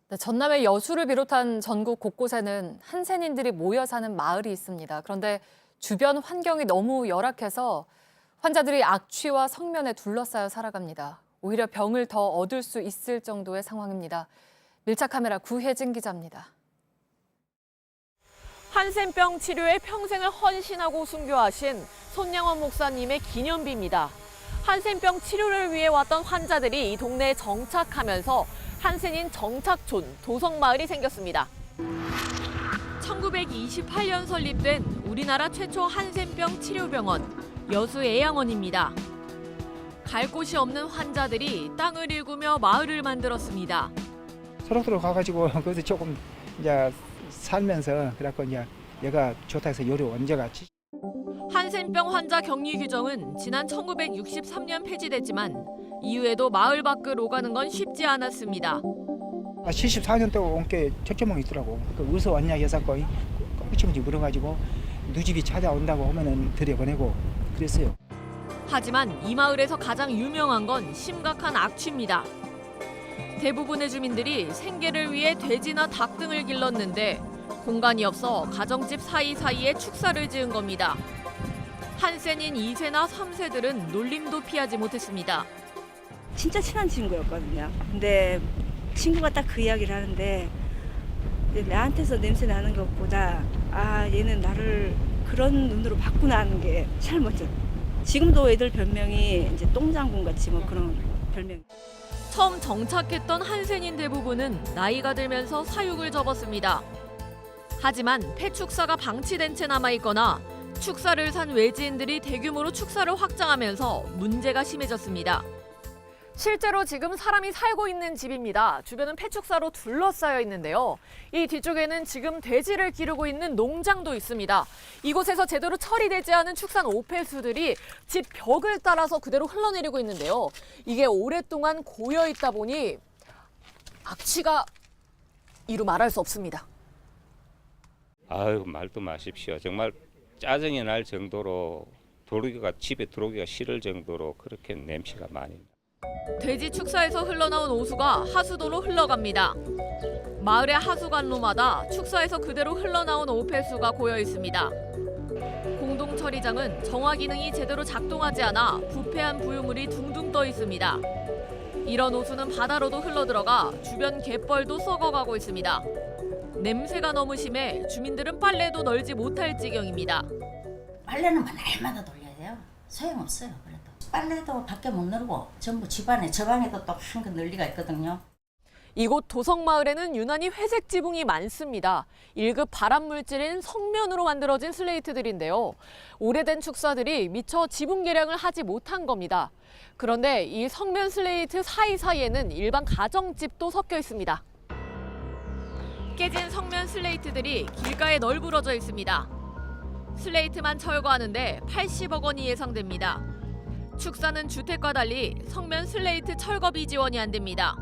네, 전남의 여수를 비롯한 전국 곳곳에는 한센인들이 모여 사는 마을이 있습니다. 그런데 주변 환경이 너무 열악해서 환자들이 악취와 성면에 둘러싸여 살아갑니다. 오히려 병을 더 얻을 수 있을 정도의 상황입니다. 밀착 카메라 구혜진 기자입니다. 한센병 치료에 평생을 헌신하고 순교하신 손양원 목사님의 기념비입니다. 한센병 치료를 위해 왔던 환자들이 이 동네에 정착하면서 한센인 정착촌 도성마을이 생겼습니다. 1928년 설립된 우리나라 최초 한센병 치료병원 여수애양원입니다. 갈 곳이 없는 환자들이 땅을 일구며 마을을 만들었습니다. 서로 가가지고 거기서 조금 이제 살면서 그래갖고 이제 얘가 좋다 해서 요리 원자가 한센병 환자 격리 규정은 지난 1963년 폐지됐지만 이후에도 마을 밖을 오가는 건 쉽지 않았습니다. 74년 동안 온 게 첫째몽이 있더라고. 어디서 왔냐 해서고 꽁치꽁치 물어가지고 누집이 찾아온다고 하면은 들여보내고 그랬어요. 하지만 이 마을에서 가장 유명한 건 심각한 악취입니다. 대부분의 주민들이 생계를 위해 돼지나 닭 등을 길렀는데 공간이 없어 가정집 사이사이에 축사를 지은 겁니다. 한센인 2세나 3세들은 놀림도 피하지 못했습니다. 진짜 친한 친구였거든요. 근데 친구가 딱 그 이야기를 하는데 나한테서 냄새 나는 것보다 얘는 나를 그런 눈으로 봤구나 하는 게 잘못했어. 지금도 애들 별명이 이제 똥장군 같이 뭐 그런 별명. 처음 정착했던 한센인 대부분은 나이가 들면서 사육을 접었습니다. 하지만 폐축사가 방치된 채 남아있거나 축사를 산 외지인들이 대규모로 축사를 확장하면서 문제가 심해졌습니다. 실제로 지금 사람이 살고 있는 집입니다. 주변은 폐축사로 둘러싸여 있는데요. 이 뒤쪽에는 지금 돼지를 기르고 있는 농장도 있습니다. 이곳에서 제대로 처리되지 않은 축산 오폐수들이 집 벽을 따라서 그대로 흘러내리고 있는데요. 이게 오랫동안 고여 있다 보니 악취가 이루 말할 수 없습니다. 아유, 말도 마십시오. 정말 짜증이 날 정도로 집에 들어오기가 싫을 정도로 그렇게 냄새가 많이. 돼지 축사에서 흘러나온 오수가 하수도로 흘러갑니다. 마을의 하수관로마다 축사에서 그대로 흘러나온 오폐수가 고여 있습니다. 공동처리장은 정화 기능이 제대로 작동하지 않아 부패한 부유물이 둥둥 떠 있습니다. 이런 오수는 바다로도 흘러들어가 주변 갯벌도 썩어가고 있습니다. 냄새가 너무 심해 주민들은 빨래도 널지 못할 지경입니다. 빨래는 날마다 돌려야 돼요. 소용없어요. 그래도 빨래도 밖에 못 널고 전부 집안에 저 방에도 또 한 그 널리가 있거든요. 이곳 도성마을에는 유난히 회색 지붕이 많습니다. 1급 발암물질인 성면으로 만들어진 슬레이트들인데요. 오래된 축사들이 미처 지붕 개량을 하지 못한 겁니다. 그런데 이 성면 슬레이트 사이사이에는 일반 가정집도 섞여 있습니다. 깨진 성면 슬레이트들이 길가에 널브러져 있습니다. 슬레이트만 철거하는데 80억 원이 예상됩니다. 축사는 주택과 달리 성면 슬레이트 철거비 지원이 안 됩니다.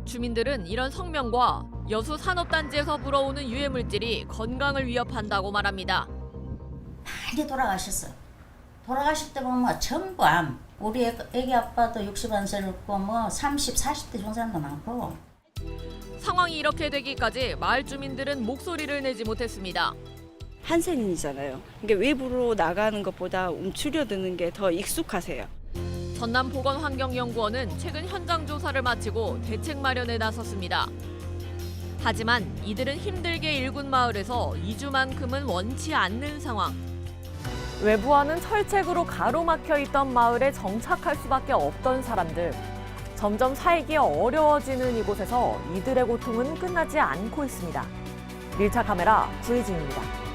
주민들은 이런 성면과 여수 산업단지에서 불어오는 유해물질이 건강을 위협한다고 말합니다. 많이 돌아가셨어요. 돌아가실 때 보면 전부 암. 우리 애기 아빠도 61살 있고 뭐 30, 40대 중 사람도 많고. 상황이 이렇게 되기까지 마을 주민들은 목소리를 내지 못했습니다. 한센인이잖아요. 그러니까 외부로 나가는 것보다 움츠려드는 게 더 익숙하세요. 전남보건환경연구원은 최근 현장 조사를 마치고 대책 마련에 나섰습니다. 하지만 이들은 힘들게 일군 마을에서 2주만큼은 원치 않는 상황. 외부와는 철책으로 가로막혀 있던 마을에 정착할 수밖에 없던 사람들. 점점 살기 어려워지는 이곳에서 이들의 고통은 끝나지 않고 있습니다. 밀착 카메라 구혜진입니다.